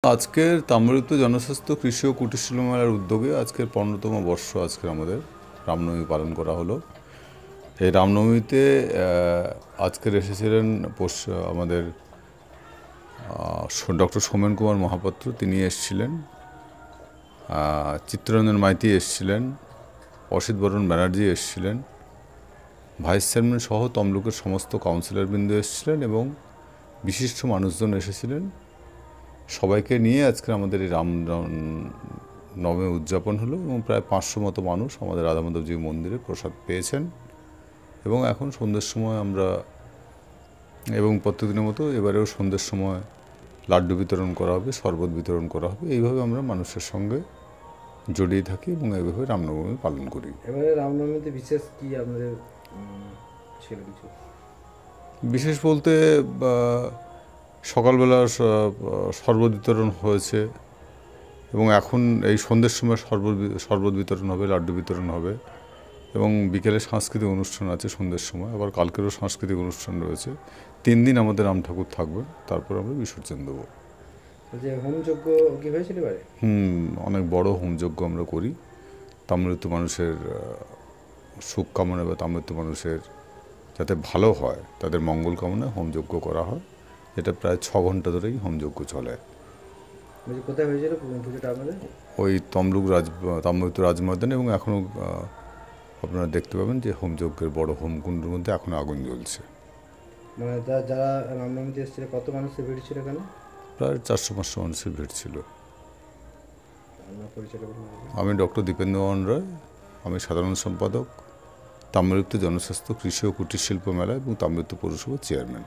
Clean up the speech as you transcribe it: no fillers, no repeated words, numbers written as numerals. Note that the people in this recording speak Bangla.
আজকের তাম্রলিপ্ত জনস্বাস্থ্য কৃষি ও কুটির শিল্প মেলার উদ্যোগে আজকের 15তম বর্ষ আজকের আমাদের রামনবমী পালন করা হলো। এই রামনবমীতে আজকের এসেছিলেন আমাদের ডক্টর সোমেন কুমার মহাপাত্র, তিনি এসেছিলেন, চিত্তরঞ্জন মাইতি এসেছিলেন, অসিত বরণ ব্যানার্জি এসেছিলেন, ভাইস চেয়ারম্যান সহ তমলুকের সমস্ত কাউন্সিলরবৃন্দ এসেছিলেন এবং বিশিষ্ট মানুষজন এসেছিলেন। সবাইকে নিয়ে আজকে আমাদের এই রামনবমী উদযাপন হলো এবং প্রায় 500 মতো মানুষ আমাদের রাধামাধবজি মন্দিরে প্রসাদ পেয়েছেন। এবং এখন সন্ধ্যের সময় আমরা এবং প্রত্যেকদিনের মতো এবারেও সন্ধ্যের সময় লাড্ডু বিতরণ করা হবে, শরবত বিতরণ করা হবে। এইভাবে আমরা মানুষের সঙ্গে জড়িয়ে থাকি এবং এইভাবে রামনবমী পালন করি। এবারে রামনবমীতে বিশেষ কি আপনাদের ছিল কিছু? বিশেষ বলতে সকালবেলা শরবত বিতরণ হয়েছে এবং এখন এই সন্ধ্যের সময় শরবত বিতরণ হবে, লাড্ডু বিতরণ হবে এবং বিকেলে সাংস্কৃতিক অনুষ্ঠান আছে সন্ধ্যের সময়। আবার কালকেরও সাংস্কৃতিক অনুষ্ঠান রয়েছে। 3 দিন আমাদের রাম ঠাকুর থাকবেন, তারপর আমরা বিসর্জন দেবো। যে হোমযজ্ঞ কি হয়েছিল এবারে? অনেক বড় হোমযজ্ঞ আমরা করি। তাম্রলিপ্ত মানুষের সুখ কামনা বা তাম্রলিপ্ত মানুষের যাতে ভালো হয় তাদের মঙ্গল কামনায় হোমযজ্ঞ করা হয়। এটা প্রায় 6 ঘন্টা ধরেই হোমযজ্ঞ চলে। কোথায় হয়েছিল পুজোটা আপনাদের? ওই তাম্রলিপ্ত রাজময়দানে এবং এখনও আপনারা দেখতে পাবেন যে হোমযজ্ঞের বড় হোমকুণ্ডের মধ্যে এখনও আগুন জ্বলছে। মানে যারা রামনবমীতে এসেছিল কত মানুষের ভিড় ছিল এখানে? প্রায় 400-500 মানুষের ভিড় ছিল। আমি ডক্টর দীপেন্দ্রমোহন রায়, আমি সাধারণ সম্পাদক, তাম্রলিপ্ত জনস্বাস্থ্য কৃষি ও কুটির শিল্প মেলা এবং তাম্রলিপ্ত পৌরসভার চেয়ারম্যান।